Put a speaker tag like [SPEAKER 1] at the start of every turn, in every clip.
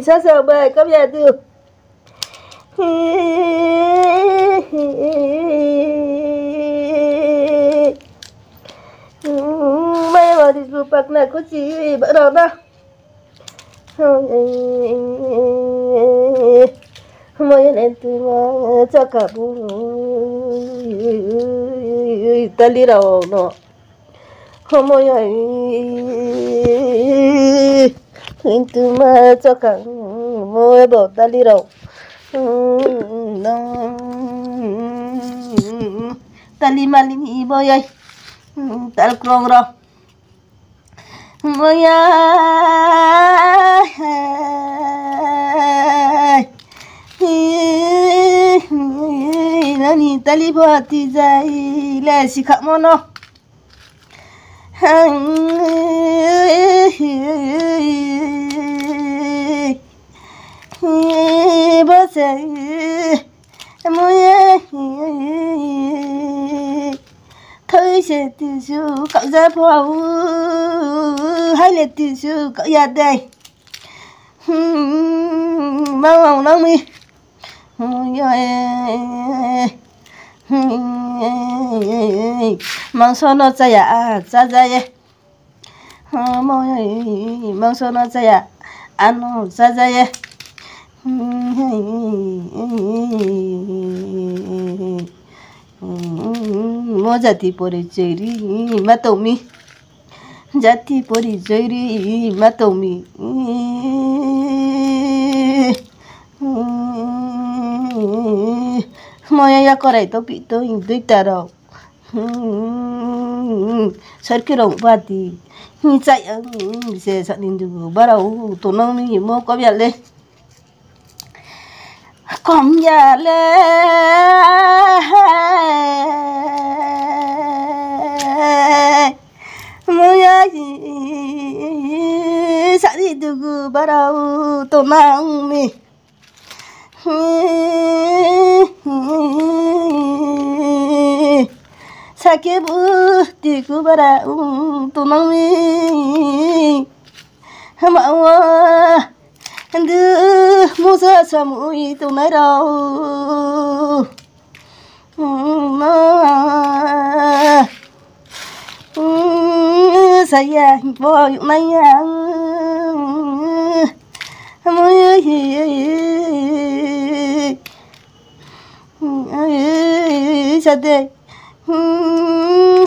[SPEAKER 1] sao sao bài cấp nhà từ bây giờ thì chụp bạc này có chỉ bắt đầu đó mọi người từ mà cho cả bu ta đi đâu nó mọi người từ mà cho cả mọi bảo ta đi đâu nó ta đi mà đi bao giờ ta krong rồi mọi nani talibati zai la shikamono bose moye thôi sẽ tiêu su cậu ra phao hay là tiêu su cậu ra đây mang lòng nông mi mang số nó chạy à ra ye mang số nó chạy à ăn nó ra ye mo jati pori cheri matomi jati pori cheri matomi moya ya korai to pi to indui taro sarki rong pati ni chai se sa nin du barau to no mi mo ko bia le kom ya le moya sa di du barau to nang mi sake buti kubara tunami mawa ndu musa samui tunarau saya boy mayang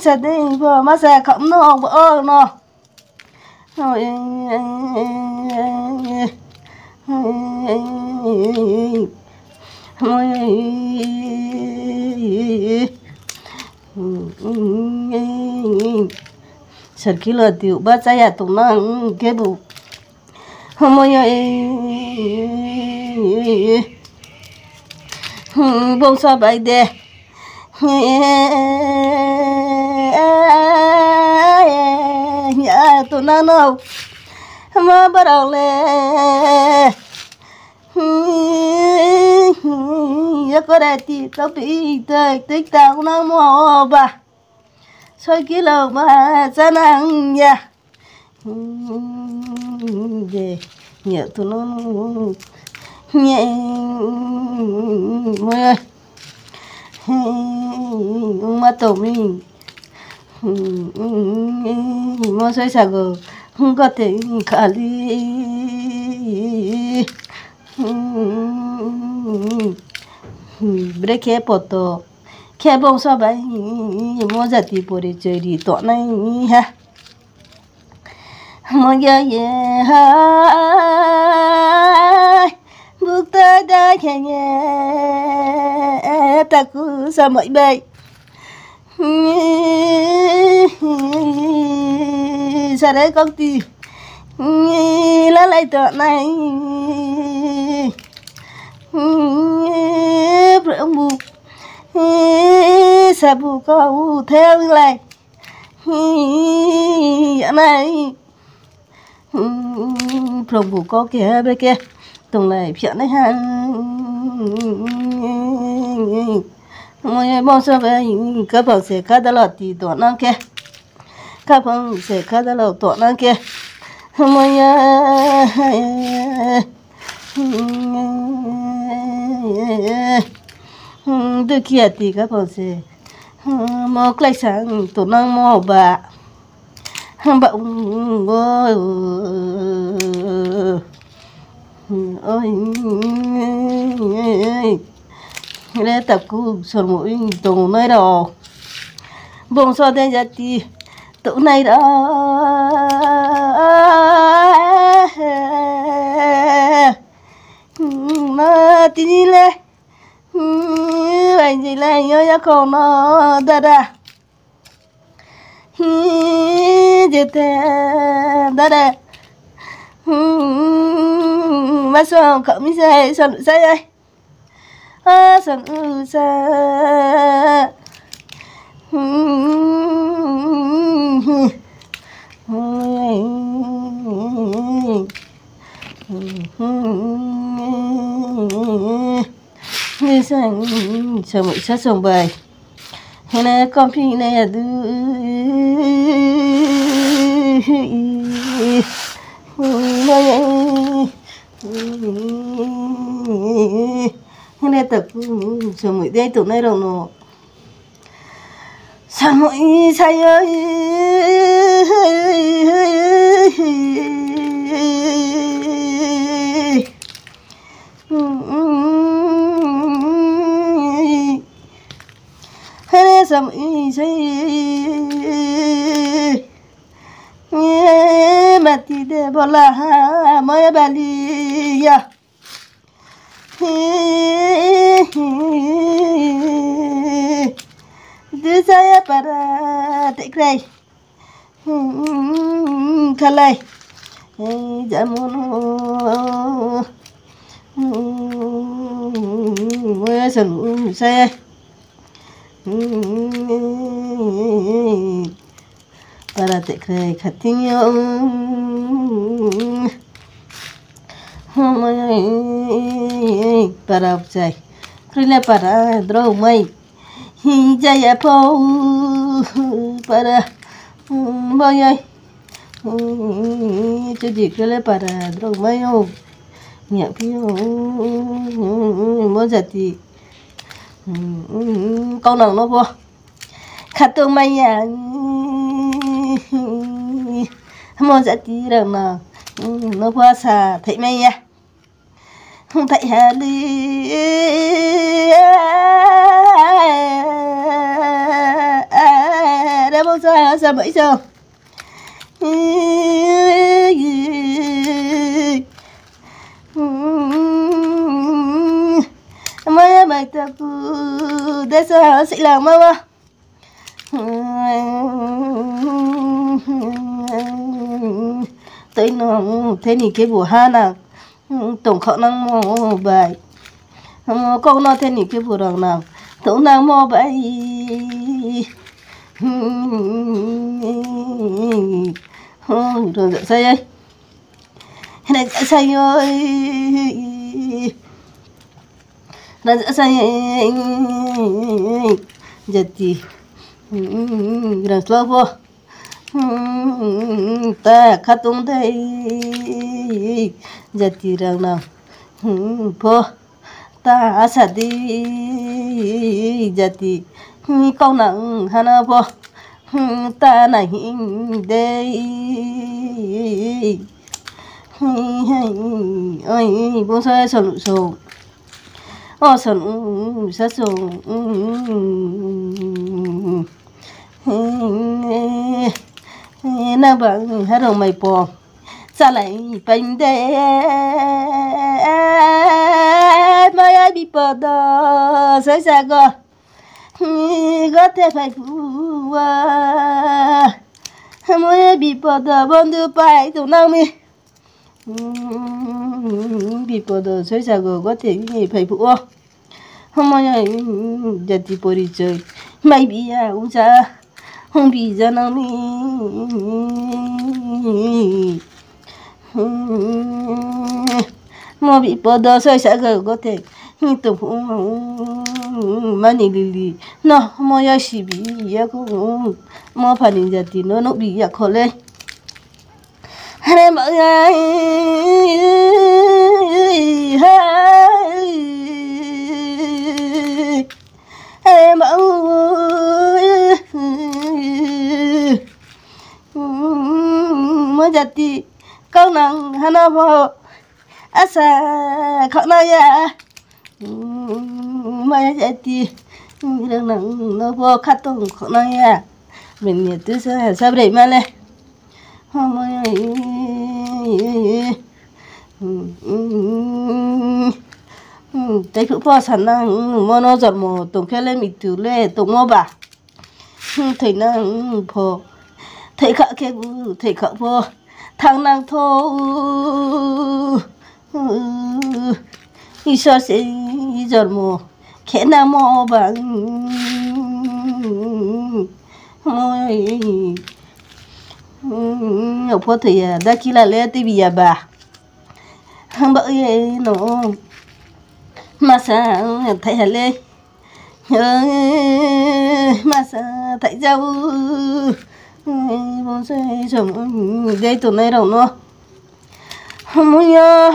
[SPEAKER 1] sa đây vừa mà sẽ không nó bữa nó sợ khi là tiểu ba trái à tụi nó cái bụng mọi bông sao vậy đây nhà tụi nó đâu mà bắt đầu lên có đây thì tao bị tích tao nó mua bà soi kí lâu mà cha năng nha về nhà tụi nó nhẹ mọi ơi mà tổ mình mà xoay xả gờ không có thể khả lý break poto khe bông so bài mua giật thì bồi để chơi đi tọa này ha mọi người ha bước tới đây khe nhẹ ta cứ sao mọi bài sao đấy công ty lá lại tọa này bữa mù sa bu câu theo lại này phòng bu có kia bên kia tùng này phía này ha mọi người bao giờ về các bạn sẽ khá là tí tuổi năng kia các bạn sẽ khá là tuổi năng kia mọi người từ kia thì các bạn sẽ một lại sáng tụi nó mua bà bỗng ôi để tập cú sờ mũi tụi này đó bông so đây ra thì tụi này đó nó tí lên anh gì lại nhớ ra con nó đa đa thế đa đa mà sao cậu mới say sao đây sao sao như sang chờ một sát sòng bài hay là con phi này là hay là tập chờ một đây tụi này đâu nó sao mỗi say ơi sao mỗi say mà thì để bỏ là mới bali ya Thứ saya para tekrai kalai jamun san saya para tekrai khatinyo para upsai krila para draw mai Jaya po para boy ơi cho gì cái lấy para đâu mấy ô nhẹ phiêu mỗi giờ thì con nào nó vô khát tôi mấy à mỗi giờ thì rằng là nó qua xa thấy mấy à không thấy hà đi bao giờ sao bây giờ mấy bài tập để sao sẽ làm mà tới nó thế thì cái buổi ha nào tổng khả năng mua bài con nó thế thì cái buổi nào nào tổng năng mua bài rồi dạ say ơi này dạ say ơi là dạ say giờ thì rồi slow vô ta khát tung đây giờ thì rằng nào vô ta sát đi giờ thì câu nặng hana vô ta này đây ôi bố sao sồn sồn ô sồn sao sồn na bằng hát rồi mày bò sao lại bánh đê mai ai bị bò đó sai sao cơ có thể phải phụ mới bị bỏ đỡ bọn đưa bài tụi nào mi bị bỏ đỡ sai sao có thể phải phụ không mà giờ thì bỏ đi chơi mày bị à cũng sao không bị ra nào mi mà bị bỏ đỡ sai sao có thể tụi phụ 많이 lì nó mua ya xì bị ya cũng mua phải nhìn giờ thì nó bị ya khó lên hai em mọi người jati kau nang hana bo asa khana ya maya jati rang nang no bo khatong khana ya mình nhớ từ sao sao đấy mà này maya tại phụ phò sản năng mà nó giọt mồ tổng khe lên mình từ lên tổng mò bà thầy năng phò thầy khạ khe bu thầy khạ phò thằng năng thô ý sao sẽ giọt mồ khe năng mò bằng ở phò thầy đã kia là lẽ tivi à bà hàng bợ ye nó masa thầy hà lê masa thầy giàu bố say chồng đây tụi này đâu nó muốn nhớ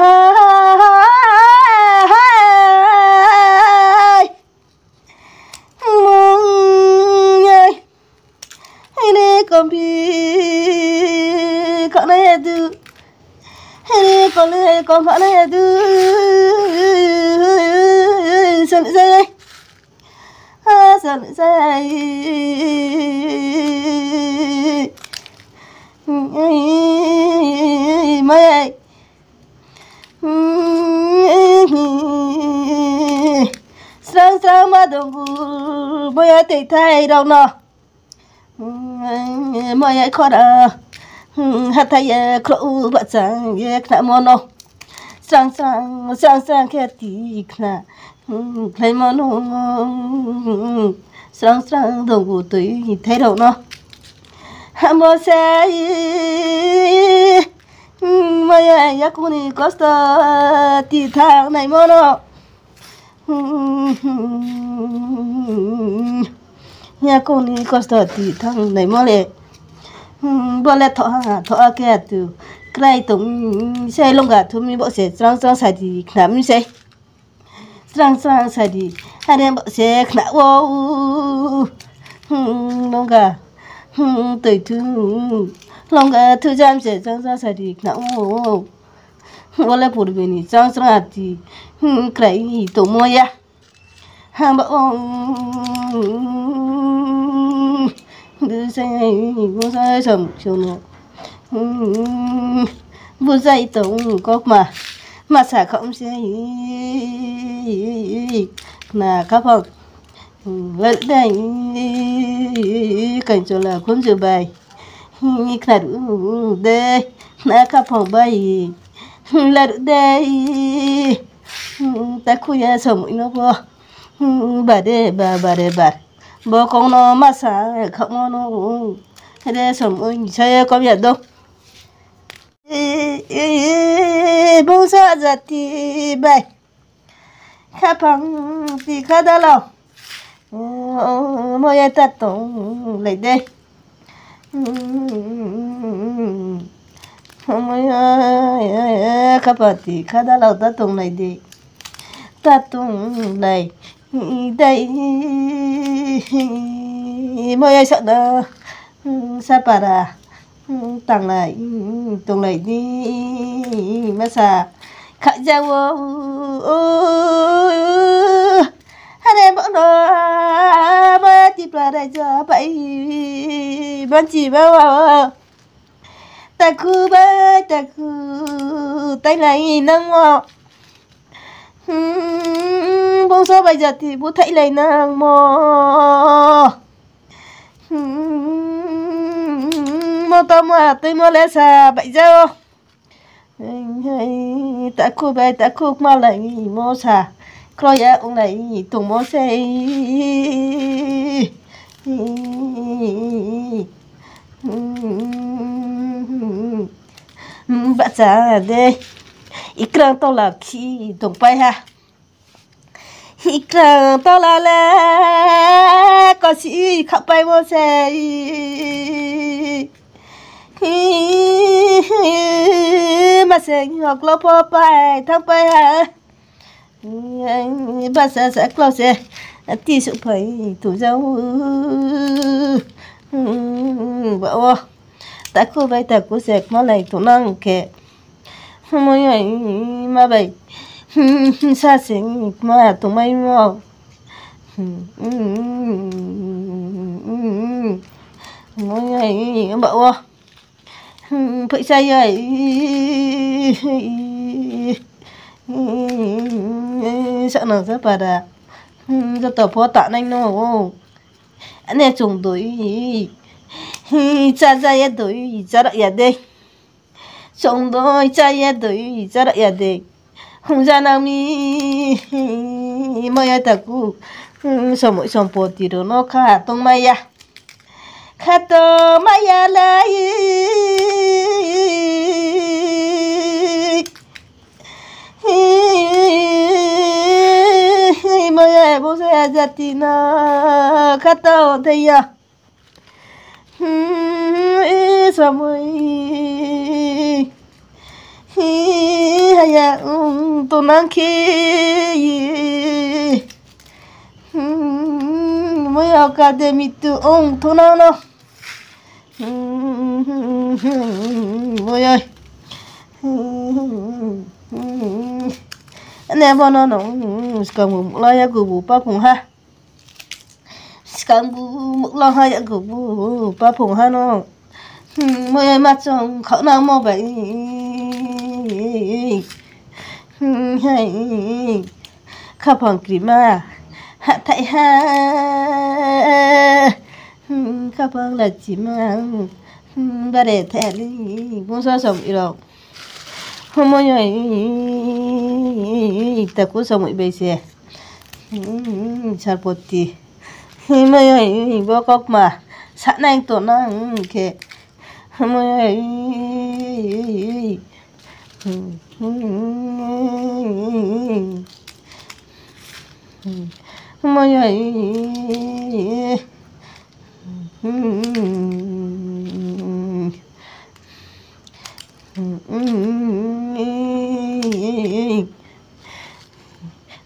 [SPEAKER 1] muốn nhớ hay đi con bi con này được hay con phải này được sợ dây sợ dây mày sáng sáng mà đồng bùi mày thấy thay đâu nọ mày khó đã hát thay khổ bát sang ye khna mono sang sang cái tí khna lấy mono sang đồng bùi tới thấy đâu nọ mơ say mày ya cũng đi costa tí thang này mono ya cũng đi costa tí thang này mono bữa lẽ thọ cái từ cái tụng xe lông gà thôi mình bỏ xe sang xài thì nắm xe sang xài thì hai em bỏ xe nã wow lông gà tới thứ lông gà thứ giam xe sang xài thì nã wow bữa lẽ phụ bên sang thì cái tụng mua ya hàng bỏ đưa say vô say sầm chiều nọ vô say tổng có mà xả không xe là các phòng vẫn đây cảnh cho là cuốn rửa bài là đủ đây là các phòng bay là đủ đây ta khui sầm nó vô bà đây bà bố con nó mà sao không nó để sống ơi chơi có biết đâu bố sao ra thì bay khắp bằng thì khá đã lâu mỗi ai ta tổng lại đây mỗi ai khắp bằng thì khá đã lâu ta tổng lại đây ta tổng lại đây mỗi ai sợ đó sa para tặng lại tung lại đi mà sa khát giàu anh em bọn nó mà chỉ là đại cho vậy bạn chỉ bảo ta cứ tay này nâng ngọ bố số bây giờ thì bố thấy này nâng mò mò tao mà tôi mò lẽ xa vậy sao ta khu mà lại mò xa coi ya ông này tụng mò xe bạn xa đây ikran tao là khi tụng bay ha ikran tao là lẽ có gì khắp bay mò xe mà sẽ học lớp phô bài thằng bài hả bà sẽ lâu sẽ tí sự phải thủ dâu bảo ta cô vậy ta cô sẽ mà lại tụi năng kệ mỗi ngày mà vậy xa xinh mà tụi mày mà mỗi ngày bảo phải say vậy sợ nó rất pada rất tập phó tạ anh nó anh ấy trùng tuổi cha cha ya tuổi cha đã ya đây trùng tuổi cha ya tuổi cha đã ya đây không ra nào mi mà ya ta cu sao mỗi xong bỏ thì rồi nó khá tông maya khá tông maya lại maya bố sẽ ra thì nó khá tông thấy ya sao mỗi haya tôi năng khi mới academy tu ông tôi năng nó mới ơi anh em bọn nó sekarang mulai aku bupa pun ha sekarang mulai hai aku bupa pun ha nó mới mà trong khẩu năng mà vậy hay khắp hàng krima hạ thảy ha khắp hàng là chỉ mà ba để thẻ đi cũng sao sống đi đâu hôm nay ta cũng sống bị bê xe chặt bột thì hôm bố cóc mà sẵn anh tụi nó kệ hôm nay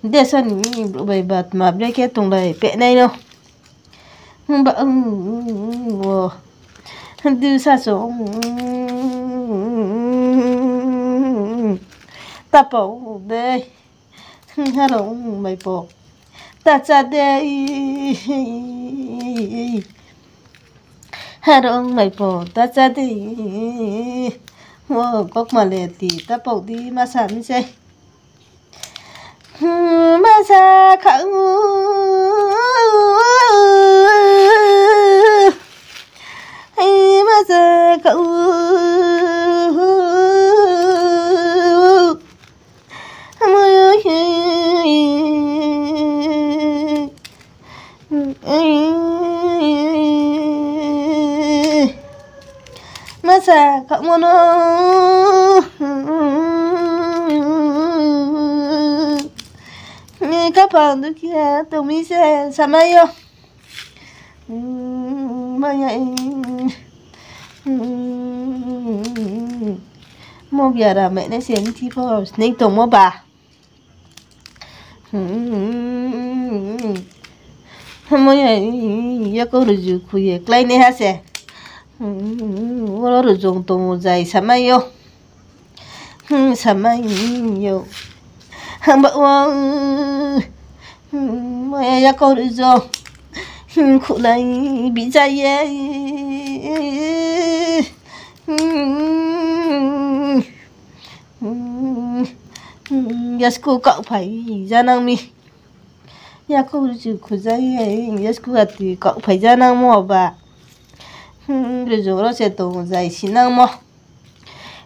[SPEAKER 1] để sân bày bạt mà đây cái tùng này bẹ này đâu bạn đưa xa xuống ta bảo đây hà đông mày bỏ ta ra đây hà đông mày bỏ ta ra đây có mà lệ thì ta bảo đi mà sẵn chơi mà xa khẳng mà xa khẳng mà xa khẳng mà nó các bạn được kia tụi mình sẽ làm ai yo mà vậy mua bia là mẹ nó xem thì phải nên tụi mua bà mà vậy ya có được gì khuya cái này ha sẽ nó được dùng tụi dài làm ai yo làm ai yo bảo mẹ ya con được rồi khổ này bị dây ya school cậu phải ra năng mi ya cô được khổ dây ya school thì cậu phải ra năng mua bà rồi rồi nó sẽ tồn dài xin năng mua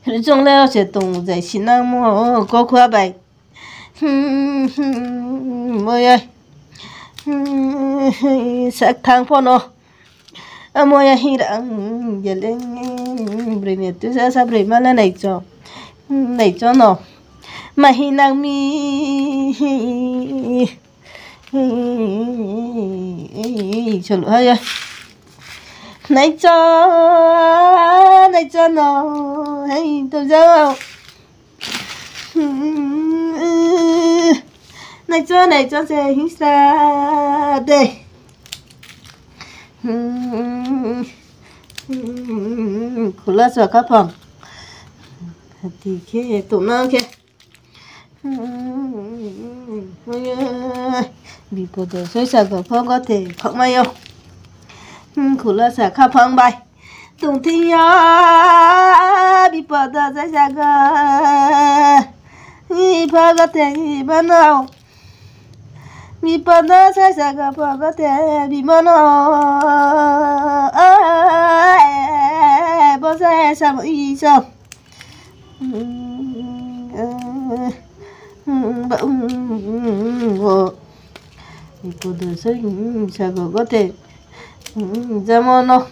[SPEAKER 1] rồi rồi nó sẽ tồn dài xin năng mua có khoa bài mời ơi sắc thang phô nó mời ơi đang giờ lên bữa nay tôi sẽ sắp mà là này cho nó mà hi năng mi cho nó ơi này cho nó hay tôi sao này cho sẽ hình xa đây khổ khula sa ka phong thì khi tụ năng kia bị bộ đồ xôi sa ka phong có thể không may không khula sa ka phong bay tung thiên ya bị bộ đồ xôi sa ka phong có thể ban đầu bị bộ đồ xôi sa ka phong có thể bị ban đầu bố sa sa mỗi sao cô đồ xôi sao có thể ra món nó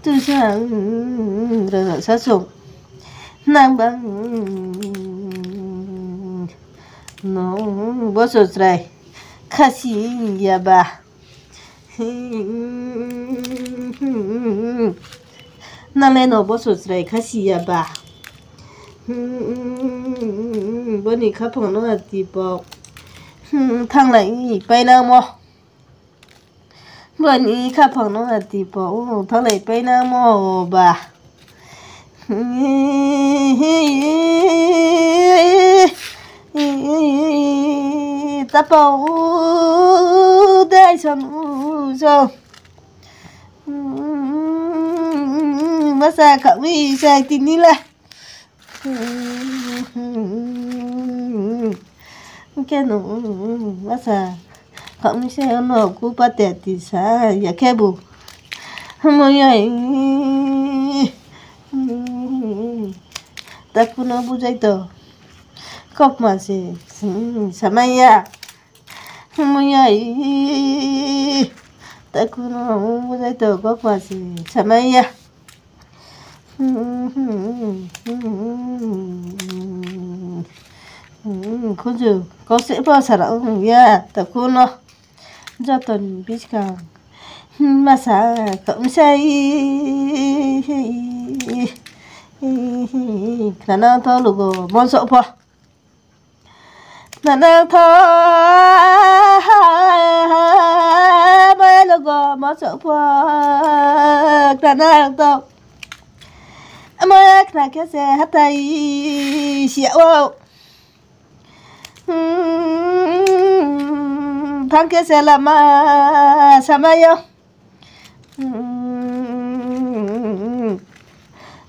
[SPEAKER 1] từ sáng rồi sát sùng nang băng nó bố sốt rồi khasi ya ba nang lên nó bố sốt rồi khasi ya ba bữa nay khắp phòng nó là gì bộ thằng này bay nào mò bữa nay khắp phòng nó là gì bộ thằng này bay nào mò bà ta bảo đây xong rồi mà sao cậu đi sang tin đi là cái nó mà sao không sẽ nó cũng bắt được thì sao ya cái bu mọi người ta cũng nó bu dây tờ cọc mà sẽ sao mày ya mọi người ta cũng nó bu dây tờ cọc mà sẽ sao mày ya con chú có sẽ bao giờ đâu ya ta cũng nó cho tuần biết cả mà sao cũng say khả năng thôi lúc món sọ po khả năng thôi mấy lúc món sọ po khả năng thôi mấy khả cái xe hát tay xẹo thằng kia sẽ làm sao mà yêu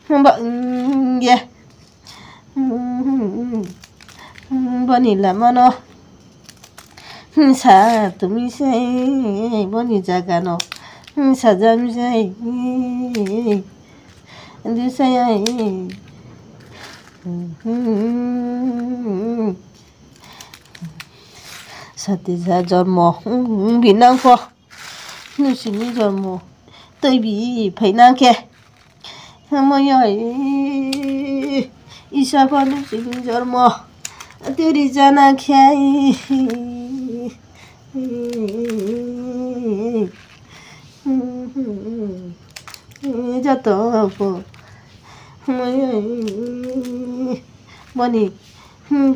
[SPEAKER 1] bận gì bọn này làm nó sao tụi mình sẽ bọn này ra cả nó sao ra mình sẽ đi xe sao thì ra cho mò bị năng khó nếu xin đi cho mò tôi bị phải năng kia mọi người isa con nếu xin đi cho mò tôi đi ra năng kia cho tôi phụ mọi người bọn này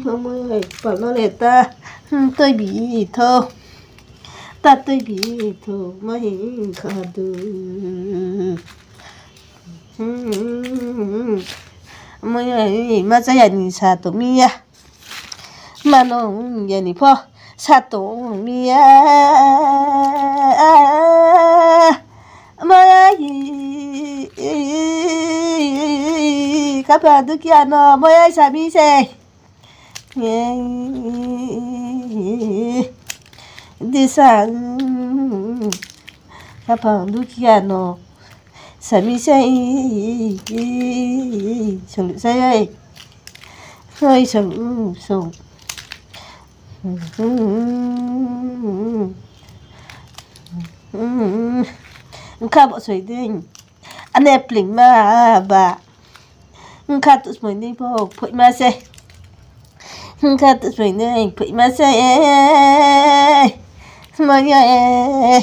[SPEAKER 1] mọi người bảo nó là ta tôi bị thô ta tôi bị thô mấy khờ được mọi người mà sao vậy sao tụi mi à mà nó vậy nè po sao tụi mi à mà gì các bạn tôi kia nó mới ai sao mi xe đi sang các bạn tôi kia nó sao mi xe xong xe hơi xong xong các bạn suy tính anh em plình mà bà các tụi mình đi bộ phải mà xe các tụi mình đi phải mà xe mà nghe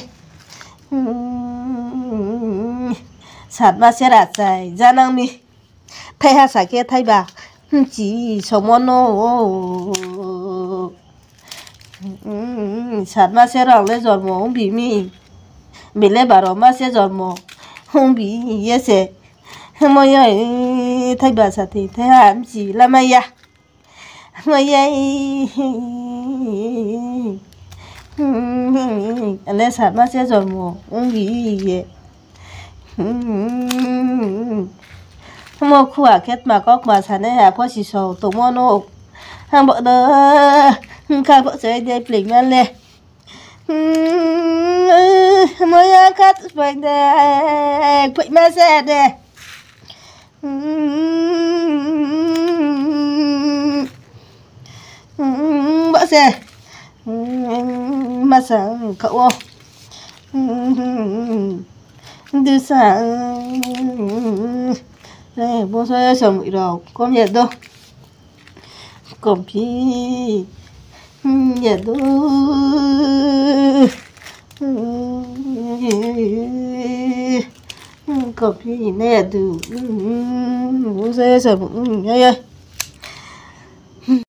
[SPEAKER 1] sát mà xe ra sai ra năng mi thay ha sai kia thay bà chỉ sống món nó sát mà xe ra lấy giọt mồ không bị mi lấy bà rồi mà xe giọt mồ không bị gì xe Mày ơi thấy bà sao thì thấy làm gì là mày à mày ơi anh ấy sao mà sẽ rồi mồ gì vậy mua khua kết mà có mà sao này à có chỉ sầu tụi mua nô hàng bộ đó khai bộ sẽ đi plei mà lên mới cắt phải đây quậy mà sẽ đây bữa xe mà sáng cậu từ sáng đây bố sẽ sống bị đầu có nhiệt đâu còn khi nhiệt đâu còn khi nè từ bố sẽ sống